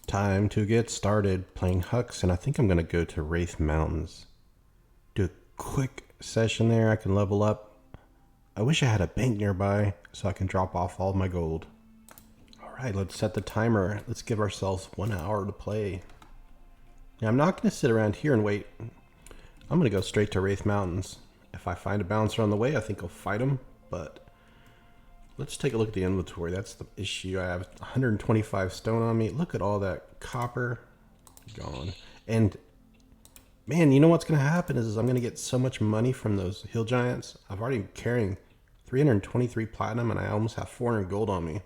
Time to get started playing Hux, and I think I'm going to go to Rathe Mountains. Do a quick session there. I can level up. I wish I had a bank nearby so I can drop off all my gold. Alright, let's set the timer. Let's give ourselves 1 hour to play. Now, I'm not going to sit around here and wait. I'm going to go straight to Rathe Mountains. If I find a bouncer on the way, I think I'll fight him, but let's take a look at the inventory. That's the issue. I have 125 stone on me. Look at all that copper gone. And man, you know what's going to happen is I'm going to get so much money from those hill giants. I've already been carrying 323 platinum and I almost have 400 gold on me.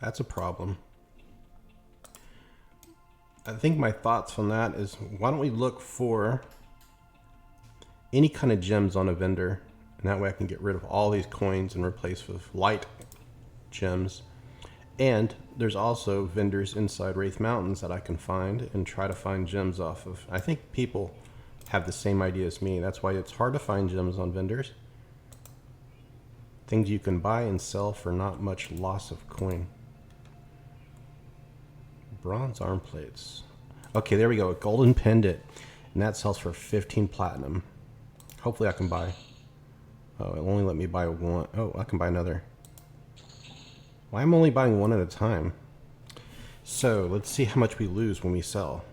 That's a problem. I think my thoughts on that is, why don't we look for any kind of gems on a vendor, and that way I can get rid of all these coins and replace with light gems. And there's also vendors inside Rathe Mountains that I can find and try to find gems off of. I think people have the same idea as me. That's why it's hard to find gems on vendors. Things you can buy and sell for not much loss of coin. Bronze arm plates. Okay, there we go. A golden pendant. And that sells for 15 platinum. Hopefully I can buy. Oh, it'll only let me buy one. Oh, I can buy another. Well, I'm only buying one at a time. So, let's see how much we lose when we sell.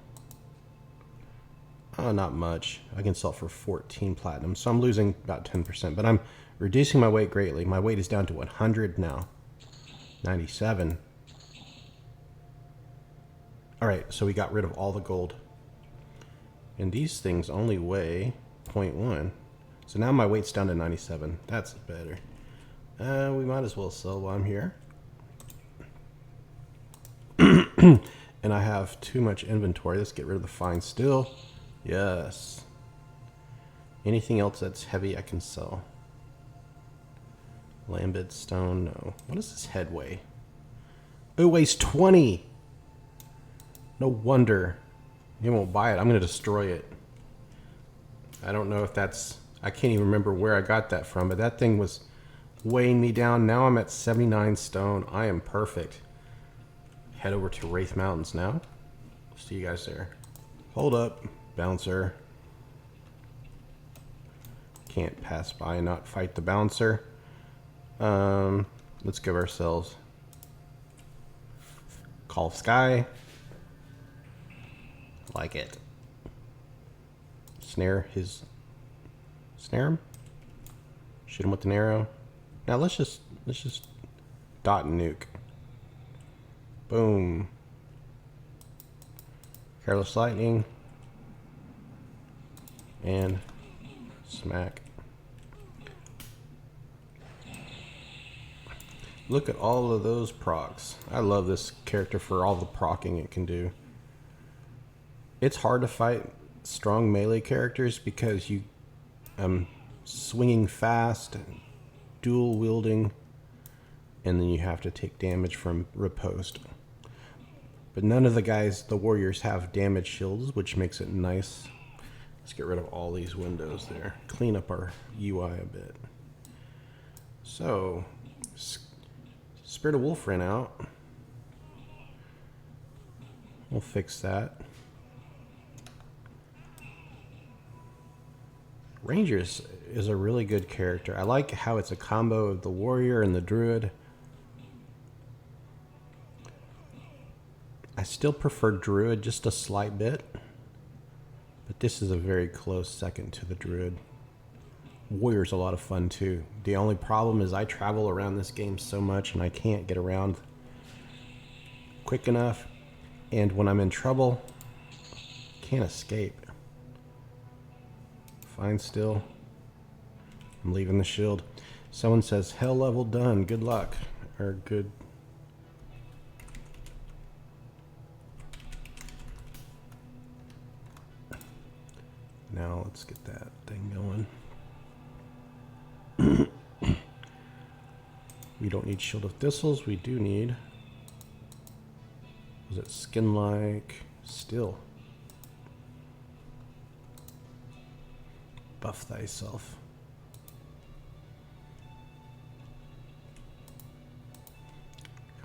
Oh, not much. I can sell for 14 platinum. So I'm losing about 10%. But I'm reducing my weight greatly. My weight is down to 100 now. 97. Alright, so we got rid of all the gold. And these things only weigh 0.1. So now my weight's down to 97. That's better. We might as well sell while I'm here. And I have too much inventory. Let's get rid of the fine steel. Yes. Anything else that's heavy I can sell. Lambed stone, no. What does this head weigh? It weighs 20! No wonder. You won't buy it. I'm going to destroy it. I don't know if that's... I can't even remember where I got that from, but that thing was weighing me down. Now I'm at 79 stone. I am perfect. Head over to Rathe Mountains now. See you guys there. Hold up, bouncer. Can't pass by and not fight the bouncer. Let's give ourselves Call of Sky. Like it. Snare him. Shoot him with an arrow. Now let's just dot and nuke. Boom. Careless lightning. And smack. Look at all of those procs. I love this character for all the procking it can do. It's hard to fight strong melee characters because you swinging fast, dual wielding, and then you have to take damage from riposte. But none of the guys, the warriors, have damage shields, which makes it nice. Let's get rid of all these windows there. Clean up our UI a bit. So, Spirit of Wolf ran out. We'll fix that. Rangers is a really good character. I like how it's a combo of the warrior and the druid. I still prefer druid just a slight bit, but this is a very close second to the druid. Warrior's a lot of fun too. The only problem is I travel around this game so much and I can't get around quick enough, and when I'm in trouble, can't escape. Fine still. I'm leaving the shield. Someone says, hell level done. Good luck. Or good. Now let's get that thing going. We don't need Shield of Thistles. We do need... Was it skin-like? Still. Buff thyself.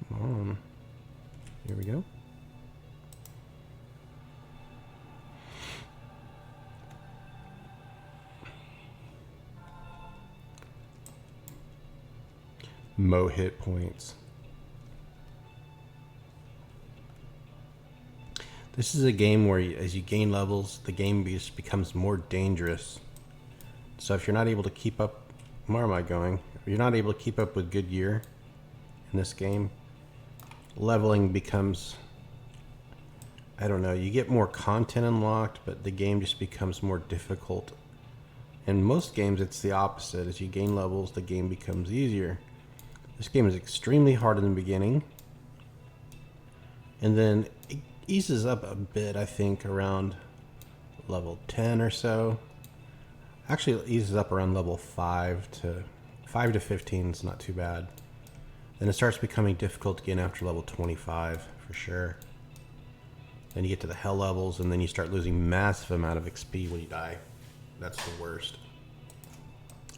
Come on. Here we go. Mo hit points. This is a game where as you gain levels, the game just becomes more dangerous. So if you're not able to keep up, where am I going? If you're not able to keep up with good gear in this game, leveling becomes, I don't know, you get more content unlocked, but the game just becomes more difficult. In most games, it's the opposite. As you gain levels, the game becomes easier. This game is extremely hard in the beginning, and then it eases up a bit, I think, around level 10 or so. Actually, it eases up around level 5 to 15 is not too bad. Then it starts becoming difficult again after level 25, for sure. Then you get to the hell levels, and then you start losing massive amount of XP when you die. That's the worst.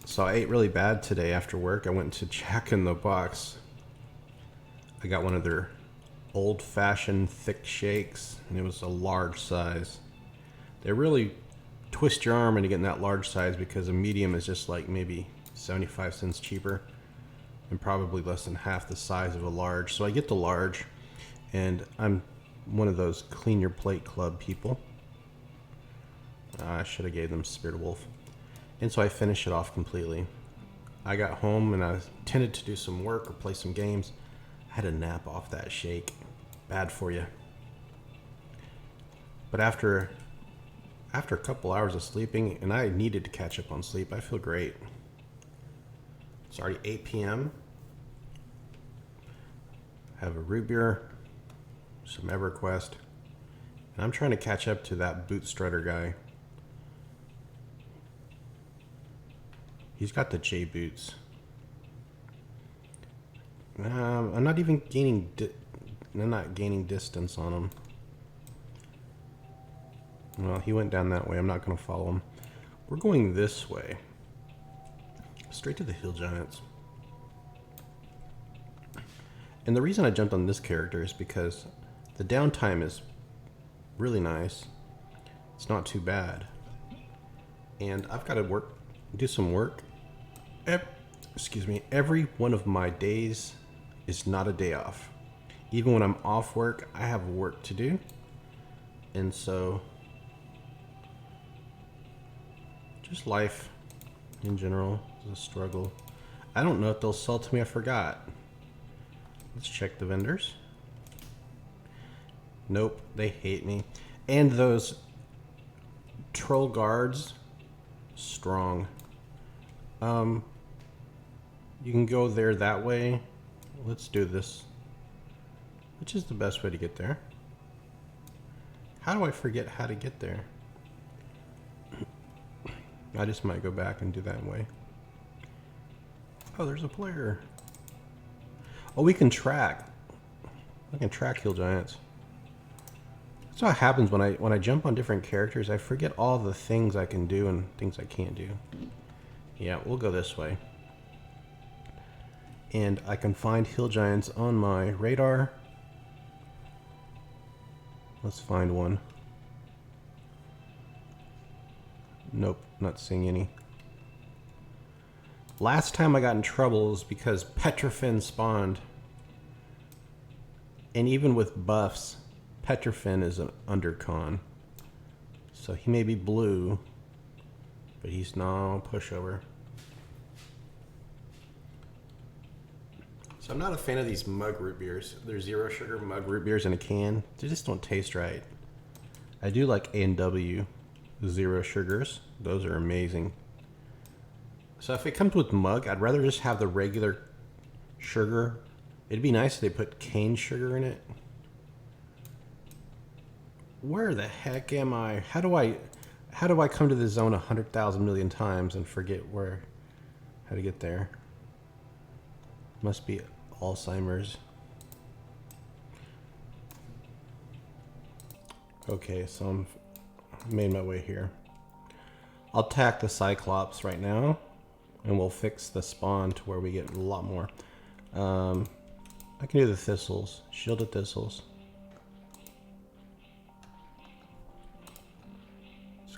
So I ate really bad today after work. I went to Jack in the Box. I got one of their old-fashioned thick shakes, and it was a large size. They really twist your arm into getting that large size because a medium is just like maybe 75 cents cheaper and probably less than half the size of a large. So I get the large, and I'm one of those clean your plate club people. I should have gave them Spirit Wolf. And so I finished it off completely. I got home and I intended to do some work or play some games. I had a nap off that shake. Bad for you. But after a couple hours of sleeping, and I needed to catch up on sleep, I feel great. It's already 8 p.m. I have a root beer, some Everquest, and I'm trying to catch up to that boot strutter guy. He's got the J boots. I'm not even gaining. I'm not gaining distance on him. Well, he went down that way. I'm not going to follow him. We're going this way, straight to the hill giants. And the reason I jumped on this character is because the downtime is really nice. It's not too bad, and I've got to do some work. Excuse me. Every one of my days is not a day off. Even when I'm off work, I have work to do. And so, just life in general is a struggle. I don't know if they'll sell to me. I forgot. Let's check the vendors. Nope, they hate me. And those troll guards, strong. You can go there that way. Let's do this. Which is the best way to get there? How do I forget how to get there? I just might go back and do that way. Oh, there's a player. Oh, we can track. I can track hill giants. That's what happens when I jump on different characters. I forget all the things I can do and things I can't do. Yeah, we'll go this way. And I can find hill giants on my radar. Let's find one. Nope, not seeing any. Last time I got in trouble was because Petrofin spawned. And even with buffs, Petrofin is an undercon. So he may be blue, but he's no pushover. So I'm not a fan of these mug root beers. They're 0 sugar mug root beers in a can. They just don't taste right. I do like A&W 0 sugars. Those are amazing. So if it comes with mug, I'd rather just have the regular sugar. It'd be nice if they put cane sugar in it. Where the heck am I? How do I come to the zone 100,000 million times and forget how to get there? Must be Alzheimer's. Okay, so I made my way here. I'll attack the Cyclops right now, and we'll fix the spawn to where we get a lot more. I can do the thistles, shielded thistles.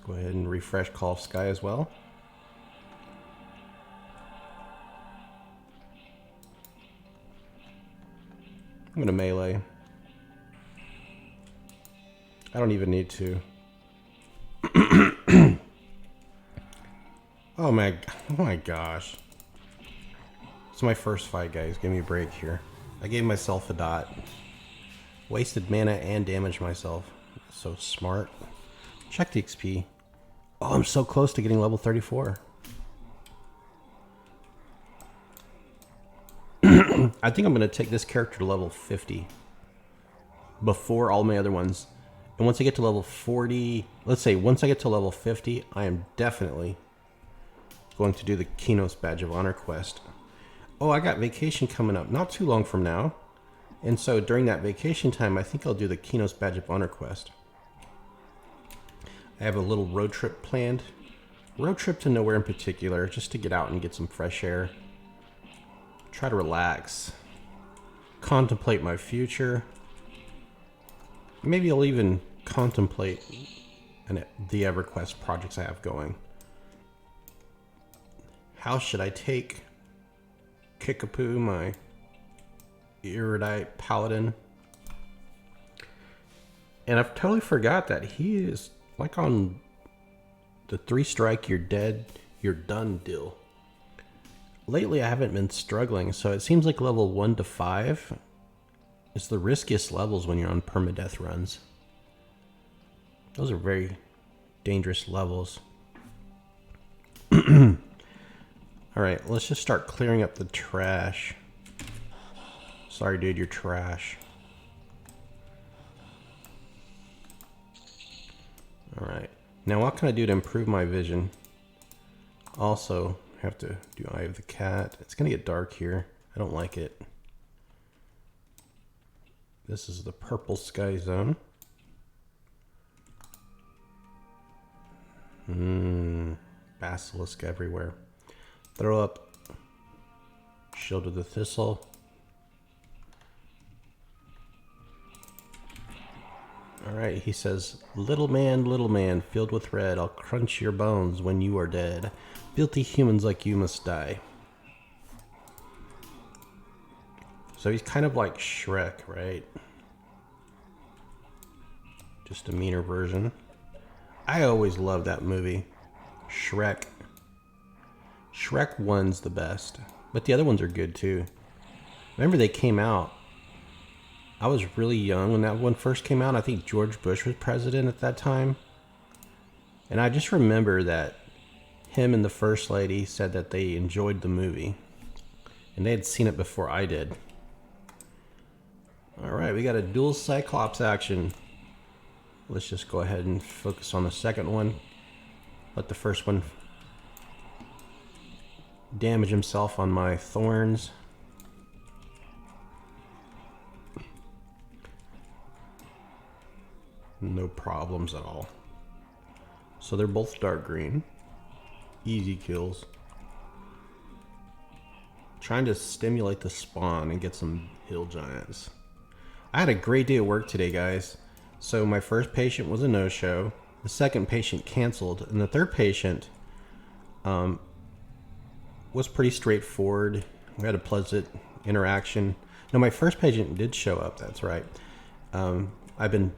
go ahead and refresh Call of Sky as well. I'm gonna melee. I don't even need to. Oh my gosh. It's my first fight, guys. Give me a break here. I gave myself a dot. Wasted mana and damaged myself. So smart. Check the XP. Oh, I'm so close to getting level 34. I think I'm going to take this character to level 50 before all my other ones. And once I get to level 40, let's say once I get to level 50, I am definitely going to do the Kinos Badge of Honor quest. Oh, I got vacation coming up not too long from now. And so during that vacation time, I think I'll do the Kinos Badge of Honor quest. I have a little road trip planned. Road trip to nowhere in particular, just to get out and get some fresh air. Try to relax. Contemplate my future. Maybe I'll even contemplate the Everquest projects I have going. How should I take Kickapoo, my erudite paladin? And I've totally forgot that he is like on the 3-strike, you're dead, you're done deal. Lately I haven't been struggling, so it seems like level 1 to 5 is the riskiest levels when you're on permadeath runs. Those are very dangerous levels. Alright, let's just start clearing up the trash. Sorry dude, you're trash. Alright, now what can I do to improve my vision? Also, I have to do Eye of the Cat. It's gonna get dark here. I don't like it. This is the purple sky zone. Basilisk everywhere. Throw up Shield of the Thistle. Alright, he says, little man, filled with red, I'll crunch your bones when you are dead. Filthy humans like you must die. So he's kind of like Shrek, right? Just a meaner version. I always loved that movie. Shrek. Shrek 1's the best. But the other ones are good too. Remember they came out. I was really young when that one first came out. I think George Bush was president at that time. And I just remember that him and the First Lady said that they enjoyed the movie. And they had seen it before I did. Alright, we got a dual Cyclops action. Let's just go ahead and focus on the second one. Let the first one damage himself on my thorns. No problems at all. So they're both dark green. Easy kills. Trying to stimulate the spawn and get some hill giants. I had a great day at work today, guys. So my first patient was a no-show. The second patient canceled. And the third patient was pretty straightforward. We had a pleasant interaction. No, my first patient did show up. That's right. I've been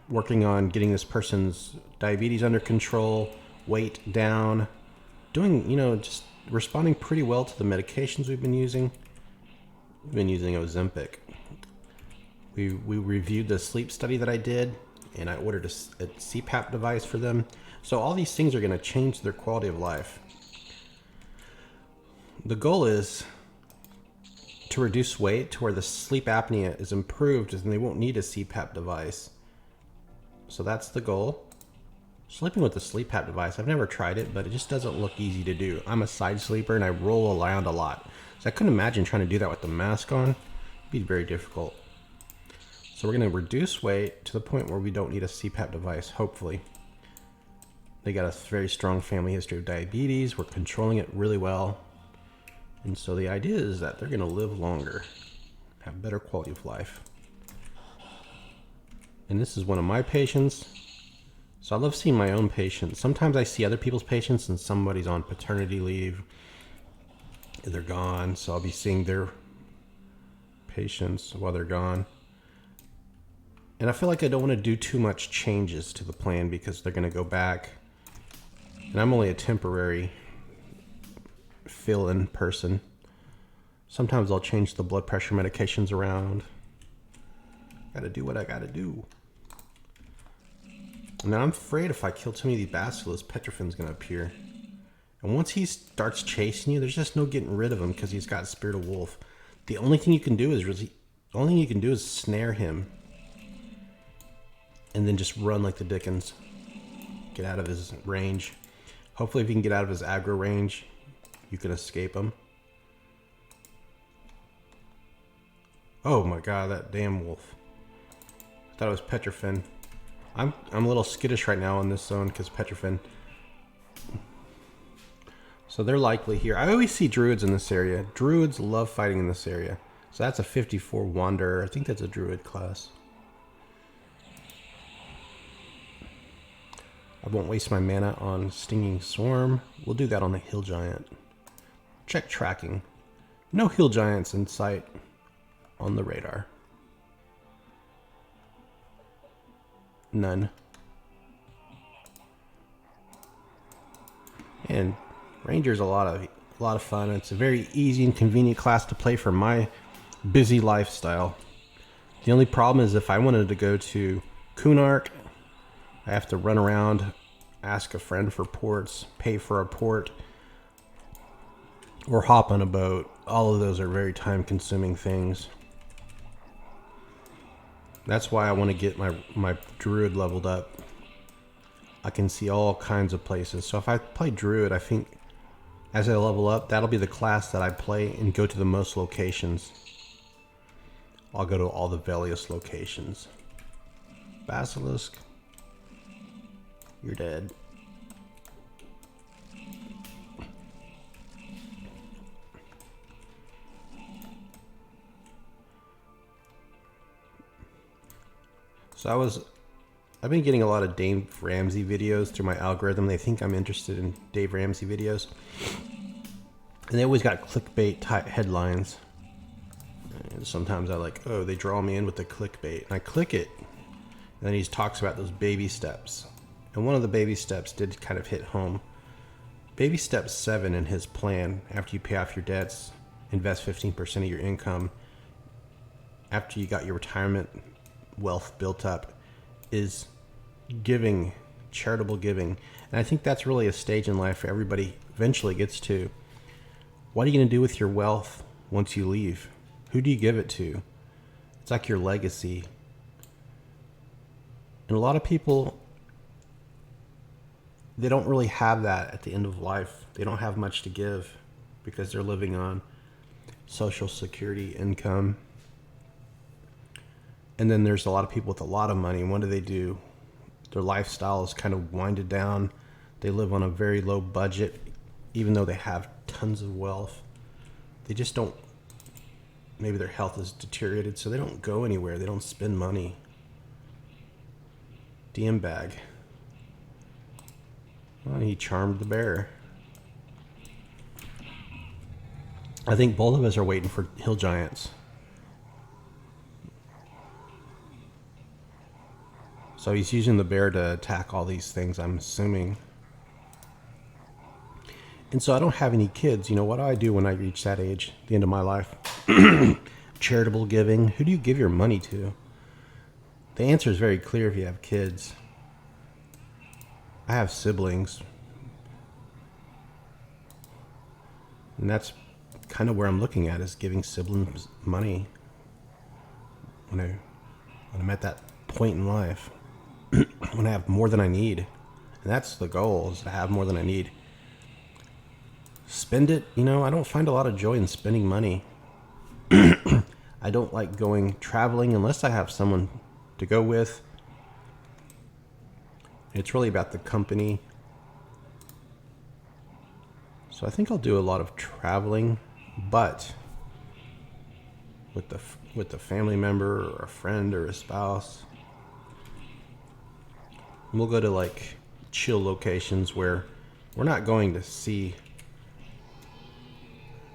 working on getting this person's diabetes under control, weight down, doing, just responding pretty well to the medications we've been using. We've been using Ozempic. We reviewed the sleep study that I did, and I ordered a CPAP device for them. So all these things are going to change their quality of life. The goal is to reduce weight to where the sleep apnea is improved and they won't need a CPAP device. So that's the goal. Sleeping with the CPAP device, I've never tried it, but it just doesn't look easy to do. I'm a side sleeper and I roll around a lot. So I couldn't imagine trying to do that with the mask on. It'd be very difficult. So we're going to reduce weight to the point where we don't need a CPAP device, hopefully. They got a very strong family history of diabetes. We're controlling it really well. And so the idea is that they're going to live longer, have better quality of life. And this is one of my patients. So I love seeing my own patients. Sometimes I see other people's patients and somebody's on paternity leave. They're gone, so I'll be seeing their patients while they're gone. And I feel like I don't want to do too much changes to the plan because they're going to go back. And I'm only a temporary fill-in person. Sometimes I'll change the blood pressure medications around. Gotta do what I gotta do. Now I'm afraid if I kill too many of these basilisks, Petrofin's gonna appear. And once he starts chasing you, there's just no getting rid of him because he's got Spirit of Wolf. The only thing you can do is snare him. And then just run like the Dickens. Get out of his range. Hopefully if you can get out of his aggro range, you can escape him. Oh my god, that damn wolf. I thought it was Petrofin. I'm a little skittish right now in this zone because Petrofin. So they're likely here. I always see druids in this area. Druids love fighting in this area. So that's a 54 Wanderer. I think that's a druid class. I won't waste my mana on Stinging Swarm. We'll do that on the Hill Giant. Check tracking. No Hill Giants in sight on the radar. None. And Ranger's a lot of fun. It's a very easy and convenient class to play for my busy lifestyle. The only problem is if I wanted to go to Kunark, I have to run around, ask a friend for ports, pay for a port, or hop on a boat. All of those are very time-consuming things. That's why I want to get my druid leveled up. I can see all kinds of places. So if I play druid, I think as I level up, that'll be the class that I play and go to the most locations. I'll go to all the Velious locations. Basilisk, you're dead. So I've been getting a lot of Dave Ramsey videos through my algorithm. They think I'm interested in Dave Ramsey videos. And they always got clickbait type headlines. And sometimes I like, oh, they draw me in with the clickbait. And I click it. And then he talks about those baby steps. And one of the baby steps did kind of hit home. Baby step 7 in his plan, after you pay off your debts, invest 15% of your income, after you got your retirement wealth built up, is giving, charitable giving. And I think that's really a stage in life everybody eventually gets to. What are you going to do with your wealth once you leave? Who do you give it to? It's like your legacy. And a lot of people, they don't really have that at the end of life. They don't have much to give because they're living on Social Security income. And then there's a lot of people with a lot of money. What do? Their lifestyle is kind of winded down. They live on a very low budget, even though they have tons of wealth. They just don't, maybe their health is deteriorated, so they don't go anywhere. They don't spend money. DM bag. Well, he charmed the bear. I think both of us are waiting for Hill Giants. So he's using the bear to attack all these things, I'm assuming. And so I don't have any kids. You know, what do I do when I reach that age, the end of my life? Charitable giving. Who do you give your money to? The answer is very clear if you have kids. I have siblings. And that's kind of where I'm looking at, is giving siblings money when I'm at that point in life. When I have more than I need. And that's the goal, is to have more than I need. Spend it, you know, I don't find a lot of joy in spending money. I don't like going traveling unless I have someone to go with. It's really about the company. So I think I'll do a lot of traveling, but with a family member or a friend or a spouse. We'll go to like chill locations where we're not going to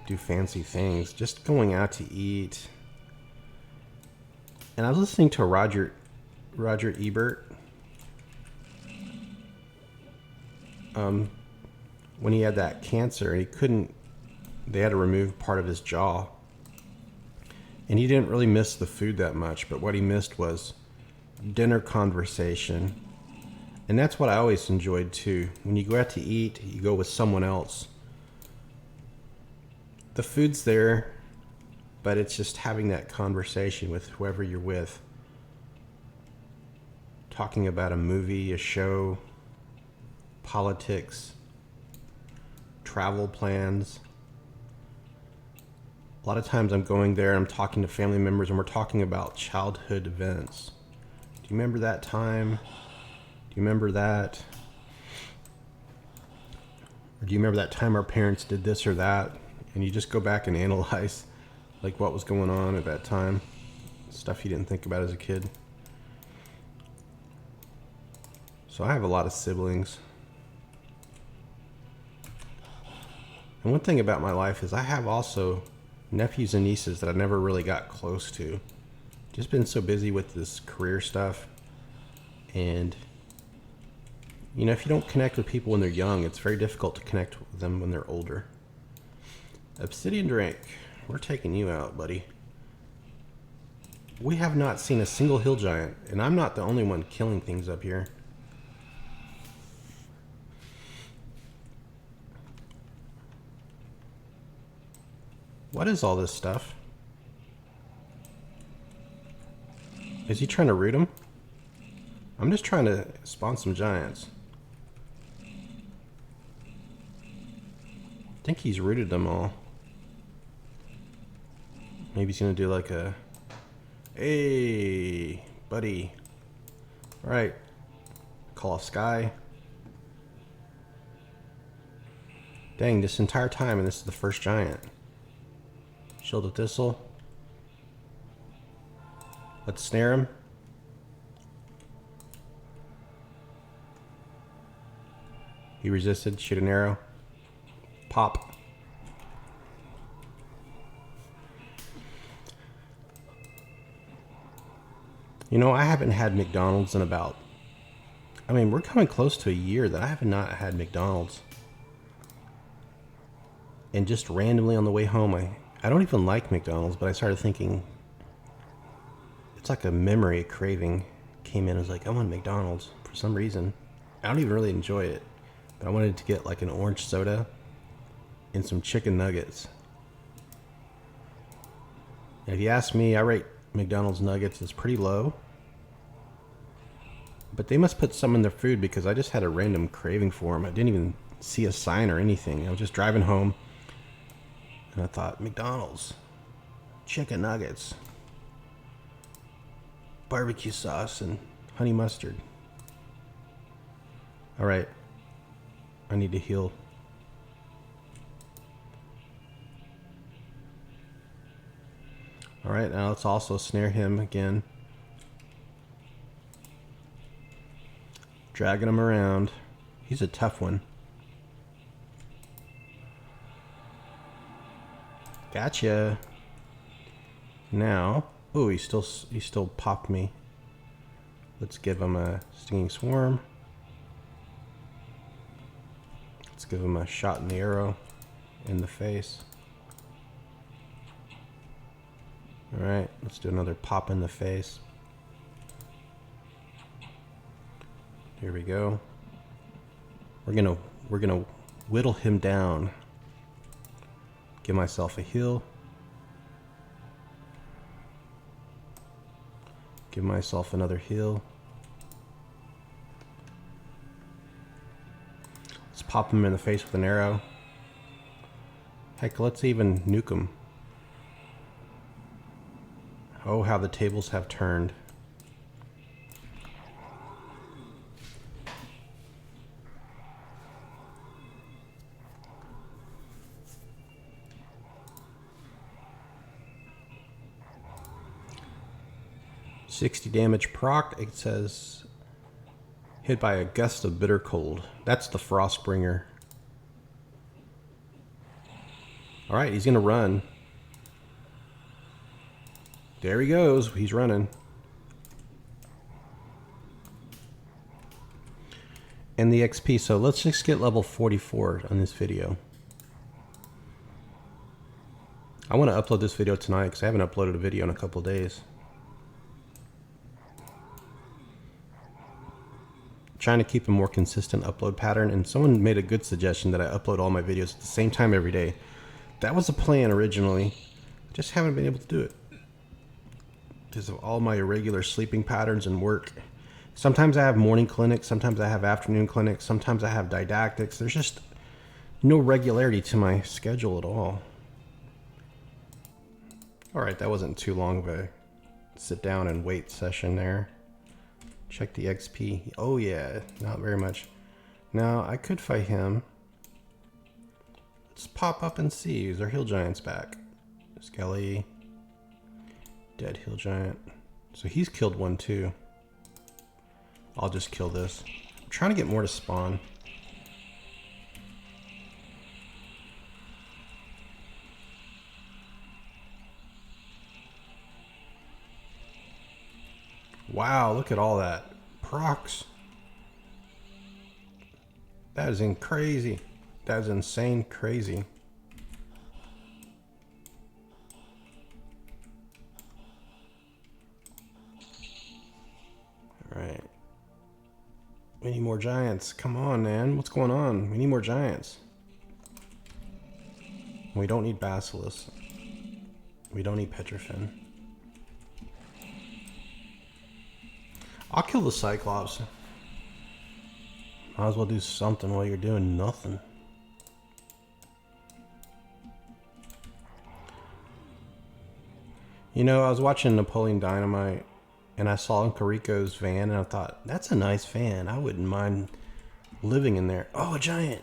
do fancy things, just going out to eat. And I was listening to Roger Ebert when he had that cancer and they had to remove part of his jaw. And he didn't really miss the food that much, but what he missed was dinner conversation. And that's what I always enjoyed too. When you go out to eat, you go with someone else. The food's there, but it's just having that conversation with whoever you're with. Talking about a movie, a show, politics, travel plans. A lot of times I'm going there and I'm talking to family members and we're talking about childhood events. Do you remember that time? Do you remember that? Or do you remember that time our parents did this or that? And you just go back and analyze like what was going on at that time. Stuff you didn't think about as a kid. So I have a lot of siblings. And one thing about my life is I have also nephews and nieces that I never really got close to. Just been so busy with this career stuff. And, you know, if you don't connect with people when they're young, it's very difficult to connect with them when they're older. Obsidian Drink, we're taking you out, buddy. We have not seen a single hill giant, and I'm not the only one killing things up here. What is all this stuff? Is he trying to root him? I'm just trying to spawn some giants. I think he's rooted them all. Maybe he's gonna do like a... Hey, buddy. Alright. Call off Sky. Dang, this entire time and this is the first giant. Shield of Thistle. Let's snare him. He resisted. Shoot an arrow. Pop. You know, I haven't had McDonald's in about... I mean, we're coming close to a year that I have not had McDonald's. And just randomly on the way home, I don't even like McDonald's, but I started thinking... It's like a memory, a craving came in. I was like, I want McDonald's for some reason. I don't even really enjoy it. But I wanted to get like an orange soda and some chicken nuggets. And if you ask me, I rate McDonald's nuggets as pretty low. But they must put some in their food because I just had a random craving for them. I didn't even see a sign or anything. I was just driving home and I thought, McDonald's, chicken nuggets, barbecue sauce, and honey mustard. All right. I need to heal. Alright, now let's also snare him again. Dragging him around. He's a tough one. Gotcha. Now, ooh, he still popped me. Let's give him a stinging swarm. Let's give him a shot in the arrow in the face. Alright, let's do another pop in the face. Here we go. We're gonna whittle him down. Give myself a heal. Give myself another heal. Let's pop him in the face with an arrow. Heck, let's even nuke him. Oh, how the tables have turned. $60 damage proc. It says Hit by a gust of bitter cold. That's the Frostbringer. Alright, he's gonna run. There he goes. He's running. And the XP. So let's just get level 44 on this video. I want to upload this video tonight because I haven't uploaded a video in a couple of days. Trying to keep a more consistent upload pattern, and someone made a good suggestion that I upload all my videos at the same time every day. That was the plan originally. I just haven't been able to do it because of all my irregular sleeping patterns and work. Sometimes I have morning clinics, sometimes I have afternoon clinics, sometimes I have didactics. There's just no regularity to my schedule at all. Alright, that wasn't too long of a sit down and wait session there. Check the XP. Oh yeah, not very much. Now, I could fight him. Let's pop up and see. Is our hill giants back? Skelly. Dead hill giant. So he's killed one too. I'll just kill this. I'm trying to get more to spawn. Wow, look at all that. Procs. That is crazy. That is insane crazy. Alright. We need more giants. Come on, man. What's going on? We need more giants. We don't need Basilisk. We don't need Petrofin. I'll kill the Cyclops. Might as well do something while you're doing nothing. You know, I was watching Napoleon Dynamite and I saw Uncle Rico's van and I thought, that's a nice van. I wouldn't mind living in there. Oh, a giant.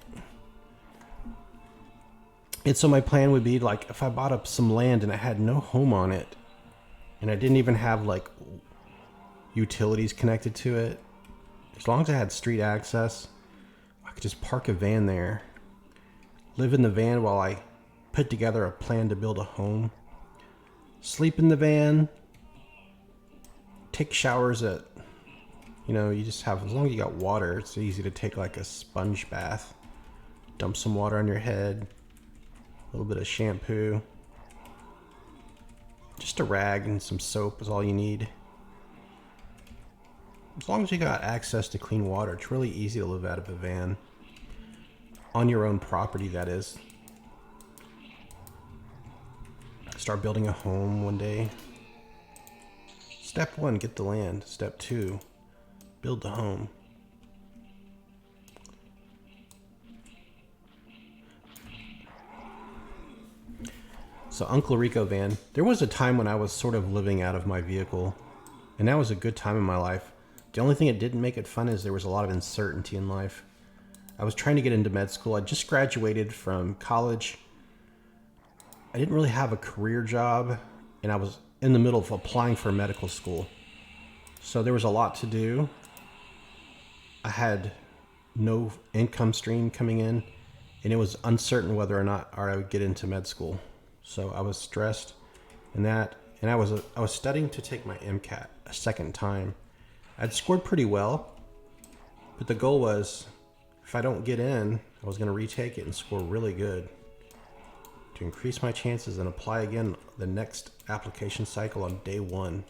And so my plan would be like, if I bought up some land and I had no home on it and I didn't even have like utilities connected to it, as long as I had street access, I could just park a van there, live in the van while I put together a plan to build a home, sleep in the van, take showers at, you know, you just have, as long as you got water, it's easy to take like a sponge bath, dump some water on your head, a little bit of shampoo, just a rag and some soap is all you need. As long as you got access to clean water, it's really easy to live out of a van. On your own property, that is. Start building a home one day. Step 1, get the land. Step 2, build the home. So Uncle Rico van, there was a time when I was sort of living out of my vehicle, and that was a good time in my life. The only thing that didn't make it fun is there was a lot of uncertainty in life. I was trying to get into med school. I just graduated from college. I didn't really have a career job, and I was in the middle of applying for medical school. So there was a lot to do. I had no income stream coming in, and it was uncertain whether or not I would get into med school. So I was stressed in that, and I was studying to take my MCAT a second time. I'd scored pretty well, but the goal was, if I don't get in, I was going to retake it and score really good to increase my chances and apply again the next application cycle on day 1.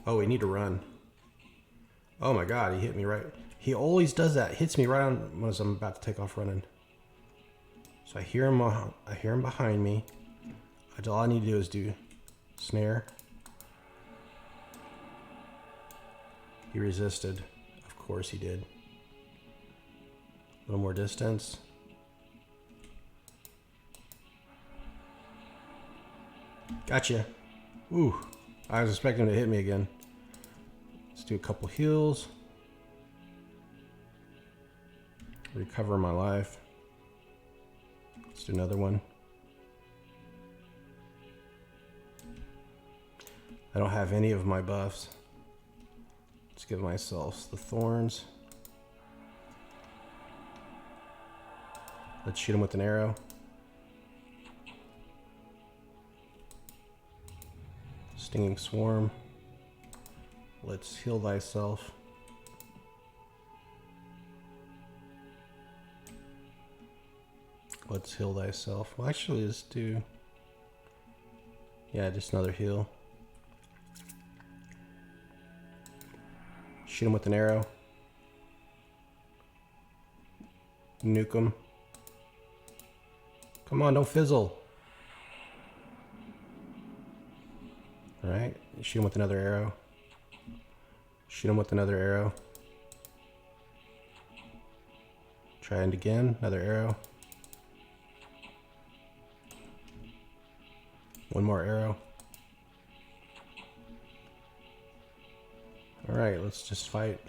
Oh, we need to run. Oh my God, he hit me right. He always does that. Hits me right on as I'm about to take off running. So I hear him behind me. All I need to do is do snare. He resisted. Of course he did. A little more distance. Gotcha. Ooh, I was expecting him to hit me again. Let's do a couple heals. Recover my life. Let's do another one. I don't have any of my buffs. Let's give myself the thorns. Let's shoot him with an arrow. Stinging swarm. Let's heal thyself. Let's heal thyself. Well, actually, let's do... yeah, just another heal. Shoot him with an arrow. Nuke him. Come on, don't fizzle. Alright, shoot him with another arrow. Shoot him with another arrow. Try it again, another arrow. One more arrow. Alright, let's just fight.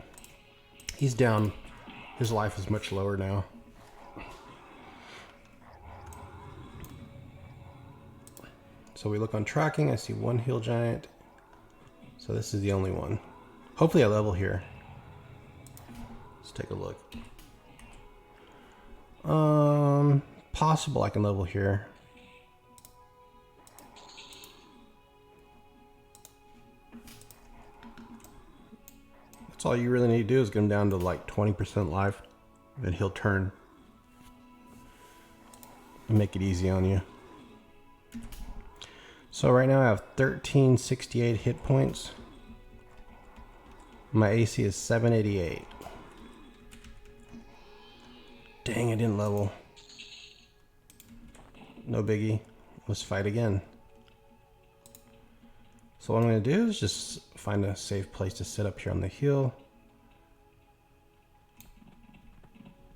He's down. His life is much lower now. So we look on tracking, I see one heal giant. So this is the only one. Hopefully I level here. Let's take a look. Possible I can level here. That's all you really need to do is get him down to like 20% life. And he'll turn. And make it easy on you. So right now I have 1368 hit points. My AC is 788. Dang, I didn't level. No biggie. Let's fight again. So what I'm going to do is just find a safe place to sit up here on the hill.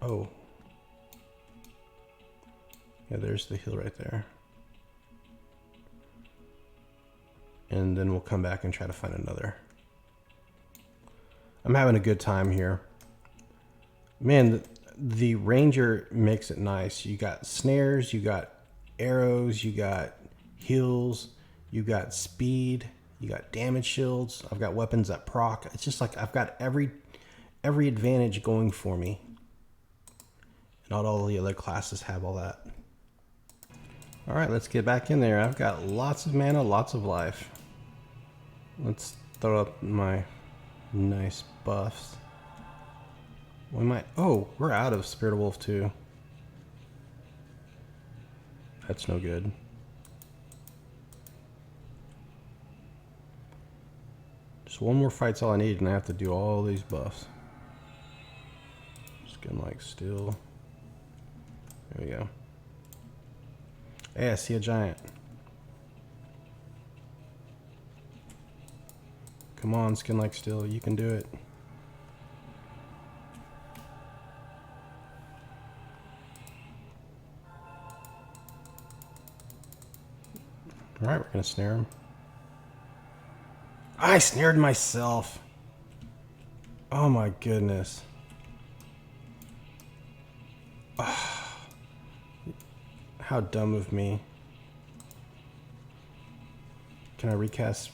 Oh. Yeah, there's the hill right there. And then we'll come back and try to find another. I'm having a good time here. Man, the ranger makes it nice. You got snares, you got arrows, you got heals, you got speed, you got damage shields. I've got weapons that proc. It's just like I've got every advantage going for me. Not all the other classes have all that. All right, let's get back in there. I've got lots of mana, lots of life. Let's throw up my nice buffs. We might... oh, we're out of Spirit of Wolf 2. That's no good. Just one more fight's all I need and I have to do all these buffs. Just getting like still. There we go. Hey, I see a giant. Come on, skin like steel, you can do it. Alright, we're gonna snare him. I snared myself. Oh my goodness. How dumb of me. Can I recast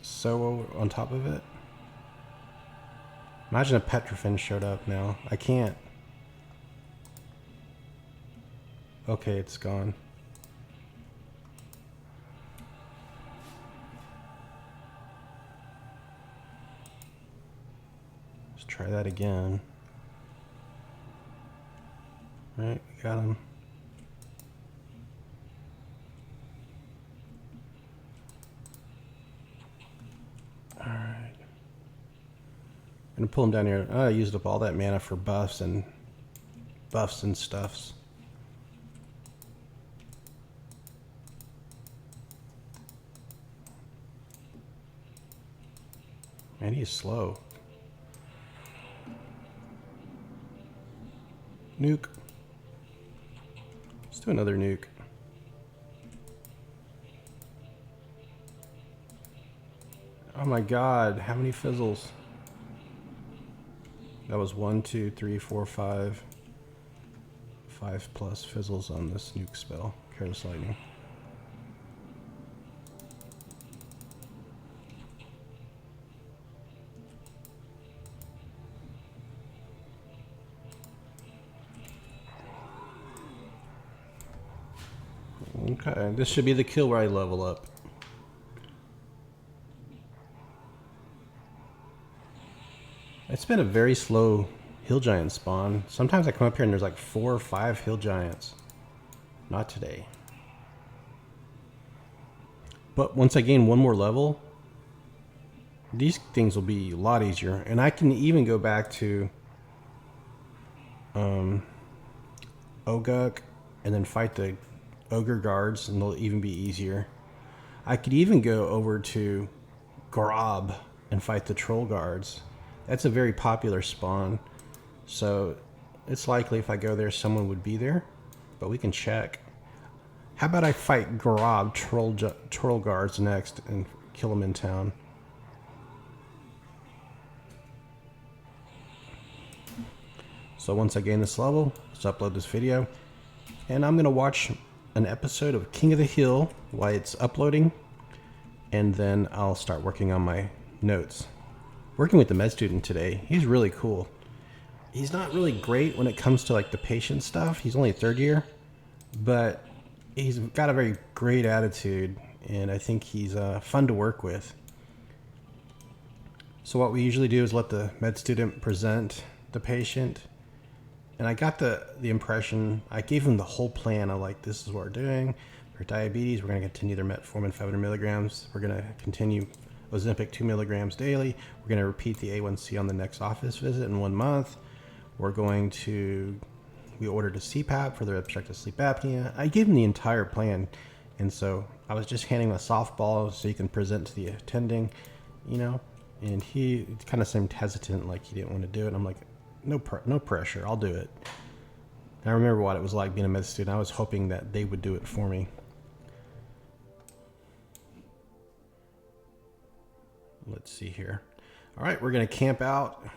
Soho on top of it? Imagine a Petrofin showed up now. I can't. Okay, it's gone. Let's try that again. Right, we got him. I'm gonna pull him down here. Oh, I used up all that mana for buffs and stuffs. Man, he's slow. Nuke. Let's do another nuke. Oh my god, how many fizzles? That was 1, 2, 3, 4, 5. 5 plus fizzles on this nuke spell. Careless Lightning. Okay, this should be the kill where I level up. It's been a very slow hill giant spawn. Sometimes I come up here and there's like 4 or 5 hill giants. Not today. But once I gain one more level, these things will be a lot easier. And I can even go back to Oguk and then fight the ogre guards, and they'll even be easier. I could even go over to Grob and fight the troll guards. That's a very popular spawn, so it's likely if I go there someone would be there, but we can check. How about I fight Grob troll guards next and kill them in town? So once I gain this level, let's upload this video, and I'm gonna watch an episode of King of the Hill while it's uploading, and then I'll start working on my notes. Working with the med student today, he's really cool. He's not really great when it comes to like the patient stuff. He's only 3rd year, but he's got a very great attitude, and I think he's fun to work with. So what we usually do is let the med student present the patient, and I got the impression, I gave him the whole plan of like, this is what we're doing. For diabetes, we're going to continue their metformin 500 milligrams. We're going to continue Ozempic 2 milligrams daily. We're going to repeat the A1C on the next office visit in 1 month. We ordered a CPAP for their obstructive sleep apnea. I gave him the entire plan. And so I was just handing him a softball so he can present to the attending, you know, and he kind of seemed hesitant, like he didn't want to do it. I'm like, no pressure, I'll do it. I remember what it was like being a med student. I was hoping that they would do it for me. Let's see here. All right, we're gonna camp out.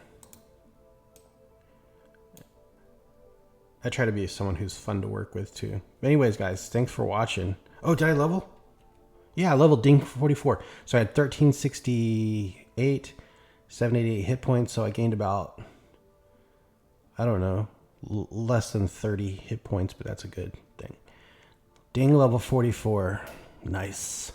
I try to be someone who's fun to work with too. But anyways, guys, thanks for watching. Oh, did I level? Yeah, I leveled ding 44. So I had 1368, 788 hit points. So I gained about, I don't know, less than 30 hit points, but that's a good thing. Ding level 44. Nice.